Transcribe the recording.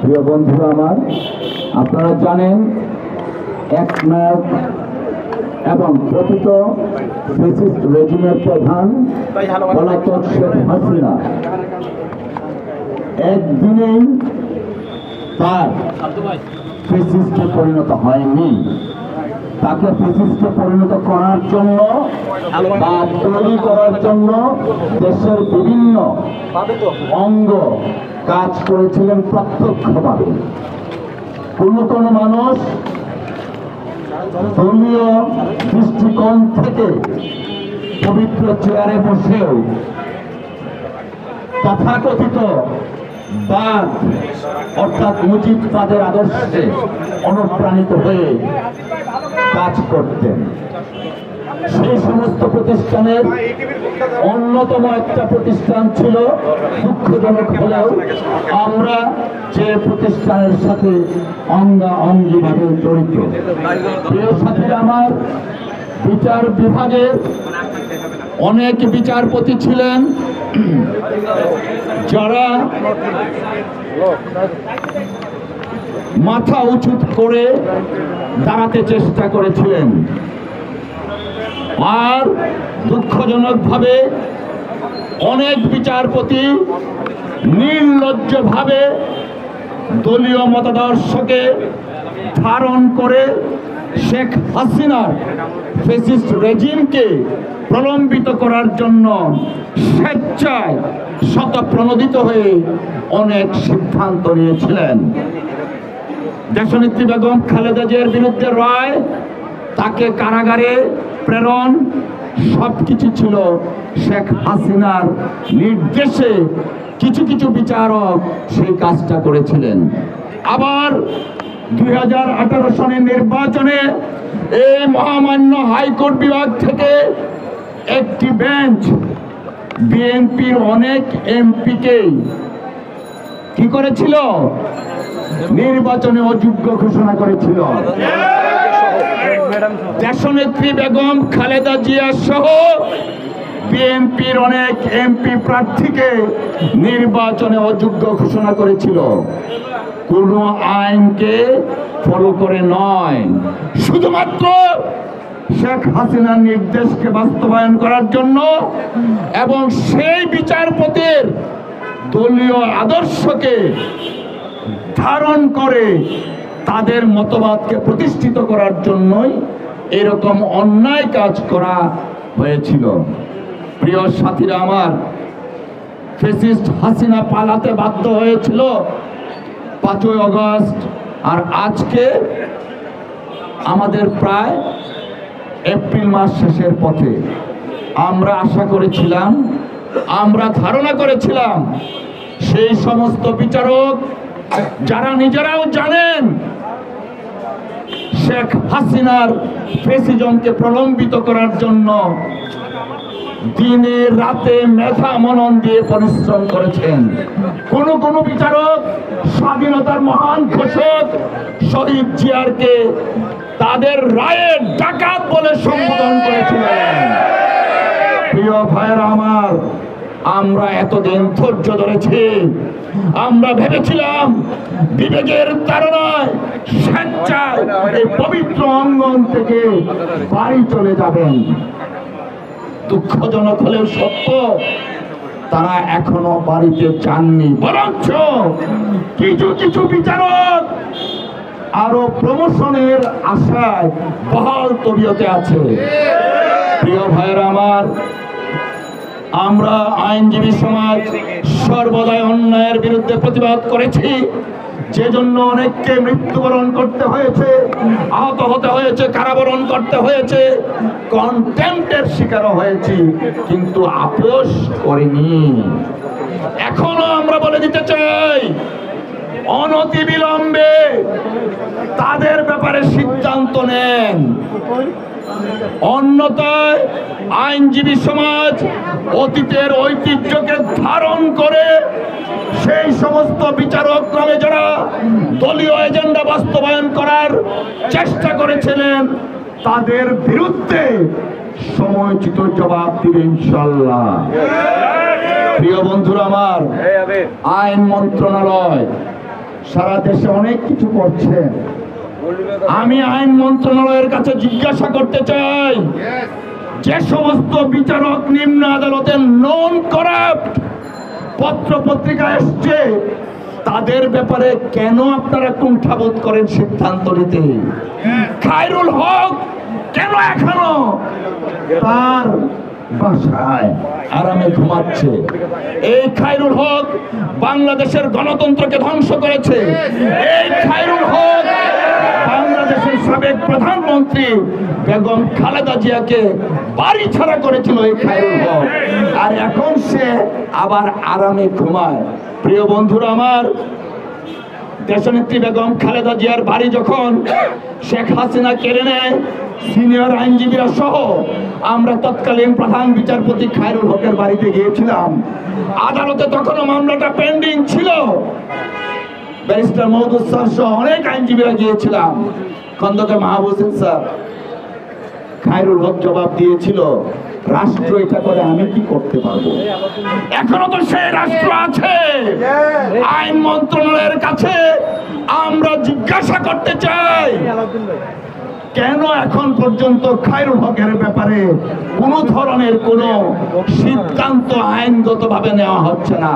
প্রিয় বন্ধুরা আমার, আপনারা জানেন একনায়ক এবং প্রকৃত ফ্যাসিস্ট রেজিমের প্রধান পলাতক শেখ হাসিনা একদিনেই তার ফ্যাসিস্টে পরিণত হয়নি। তাকে ফ্যাসিস্টে পরিণত করার জন্য বা তৈরি করার জন্য দেশের বিভিন্ন অঙ্গ কাজ করেছিলেন প্রত্যক্ষভাবে। কোন কোন মানুষ দলীয় দৃষ্টিকোণ থেকে পবিত্র চেয়ারে বসেও তথাকথিত বাদ অর্থাৎ মুজিববাদের আদর্শে অনুপ্রাণিত হয়ে কাজ করতেন। সেই সমস্ত প্রতিষ্ঠানের অন্যতম একটা প্রতিষ্ঠান ছিল, দুঃখজনক হলেও আমরা যে প্রতিষ্ঠানের সাথে অঙ্গাঅঙ্গিভাবে জড়িত। প্রিয় সাথীরা আমার, বিচার বিভাগের অনেক বিচারপতি ছিলেন যারা মাথা উঁচু করে দাঁড়াতে চেষ্টা করেছিলেন, আর দুঃখজনকভাবে অনেক বিচারপতি নির্লজ্জভাবে দলীয় মতাদর্শকে ধারণ করে শেখ হাসিনার ফ্যাসিস্ট রেজিমকে প্রলম্বিত করার জন্য স্বেচ্ছায় স্বতঃপ্রণোদিত হয়ে অনেক সিদ্ধান্ত নিয়েছিলেন। দেশনেত্রী বেগম খালেদা জিয়ার বিরুদ্ধে রায়, তাকে কারাগারে প্রেরণ, সবকিছু ছিল শেখ হাসিনার নির্দেশে। কিছু কিছু বিচারক সেই কাজটা করেছিলেন। আবার 2018 সনের নির্বাচনে এই মহামান্য হাইকোর্ট বিভাগ থেকে একটি বেঞ্চ বিএনপির অনেক এমপিকে কি করেছিল? নির্বাচনে অযোগ্য ঘোষণা করেছিল। দেশনেত্রী বেগম খালেদা জিয়া সহ বিএনপির অনেক এমপি প্রার্থীকে নির্বাচনে অযোগ্য ঘোষণা করেছিল। কোন আইনকে ফলো করে নয়, শুধুমাত্র শেখ হাসিনার নির্দেশকে বাস্তবায়ন করার জন্য এবং সেই বিচারপতির দলীয় আদর্শকে ধারণ করে তাদের মতবাদকে প্রতিষ্ঠিত করার জন্যই এরকম অন্যায় কাজ করা হয়েছিল। প্রিয় সাথীরা আমার, ফ্যাসিস্ট হাসিনা পালাতে বাধ্য হয়েছিল 5ই আগস্ট, আর আজকে আমাদের প্রায় এপ্রিল মাস শেষের পথে। আমরা আশা করেছিলাম, আমরা ধারণা করেছিলাম সেই সমস্ত বিচারক যারা নিজেরাও জানেন শেখ হাসিনার ফ্যাসিজমকে প্রলম্বিত করার জন্য দিনে রাতে মেধা মনন দিয়ে পরিশ্রম করেছেন। কোন কোন বিচারক স্বাধীনতার মহান ঘোষক শহীদ জিয়ারকে তাদের রায়ের ডাকাত বলে সম্বোধন করেছিলেন। প্রিয় ভাইয়েরা আমার, আমরা এতদিন ধৈর্য ধরেছি। আমরা ভেবেছিলাম বিবেকের তাড়নায় স্বেচ্ছায় এই পবিত্র অঙ্গন থেকে বাড়ি চলে যাবেন। দুঃখজনক হলেও সত্য, তারা এখনো বাড়িতে যাননি, বরঞ্চ কিছু কিছু বিচারক আরো প্রমোশনের আশায় বহাল তবিয়তে আছে। প্রিয় ভাইয়েরা আমার, আমরা আইনজীবী সমাজ সর্বদাই অন্যায়ের বিরুদ্ধে প্রতিবাদ করেছি, যে জন্য অনেককে মৃত্যুবরণ করতে হয়েছে, আহত হতে হয়েছে, কারাবরণ করতে হয়েছে, কন্টেম্পটের শিকারও হয়েছি, কিন্তু আপোষ করিনি। এখনো আমরা বলে দিতে চাই, অনতিবিলম্বে তাদের ব্যাপারে সিদ্ধান্ত নেন। অন্যথায় আইনজীবী সমাজ অতীতের ঐতিহ্যকে ধারণ করে সেই সমস্ত বিচারক নামে যারা দলীয় এজেন্ডা বাস্তবায়ন করার চেষ্টা করেছিলেন তাদের বিরুদ্ধে সময়োচিত জবাব দিবে ইনশাআল্লাহ। প্রিয় বন্ধুরা আমার, আইন মন্ত্রণালয় সারা দেশে অনেক কিছু করছেন। আমি আইন মন্ত্রণালয়ের কাছে জিজ্ঞাসা করতে চাই, যে সমস্ত বিচারক নিম্ন আদালতের নন করাপ্ট পত্র পত্রিকা এসছে, তাদের ব্যাপারে কেন আপনারা কুণ্ঠাবোধ করেন সিদ্ধান্ত নিতে? খায়রুল হক কেন এখনো তার বাসায় আরামে ঘুমাচ্ছে? এই খায়রুল হক বাংলাদেশের গণতন্ত্রকে ধ্বংস করেছে। এই খায়রুল হক বাংলাদেশের সাবেক প্রধানমন্ত্রী বেগম খালেদা জিয়াকে বাড়ি ছাড়া করেছিল এই খায়রুল হক, আর এখন সে আবার আরামে ঘুমায়। প্রিয় বন্ধুরা আমার, দেশনেত্রী বেগম খালেদা জিয়ার বাড়ি যখন শেখ হাসিনা কেড়ে নেয়, সিনিয়র আইনজীবীরা সহ আমরা তৎকালীন প্রধান বিচারপতি খায়রুল হকের বাড়িতে গিয়েছিলাম। আদালতে তখনও মামলাটা পেন্ডিং ছিল। ব্যারিস্টার মওদুদ স্যার সহ অনেক আইনজীবীরা গিয়েছিলাম। খন্দকার মাহবুব হোসেন স্যার, খায়রুল হক জবাব দিয়েছিল, রাষ্ট্র এটা করে আমি কি করতে পারবো? এখনো তো সেই রাষ্ট্র আছে। আইন মন্ত্রণালয়ের কাছে আমরা জিজ্ঞাসা করতে চাই, কেন এখন পর্যন্ত খায়রুল হকের ব্যাপারে কোনো ধরনের কোনো সিদ্ধান্ত আইনগতভাবে নেওয়া হচ্ছে না?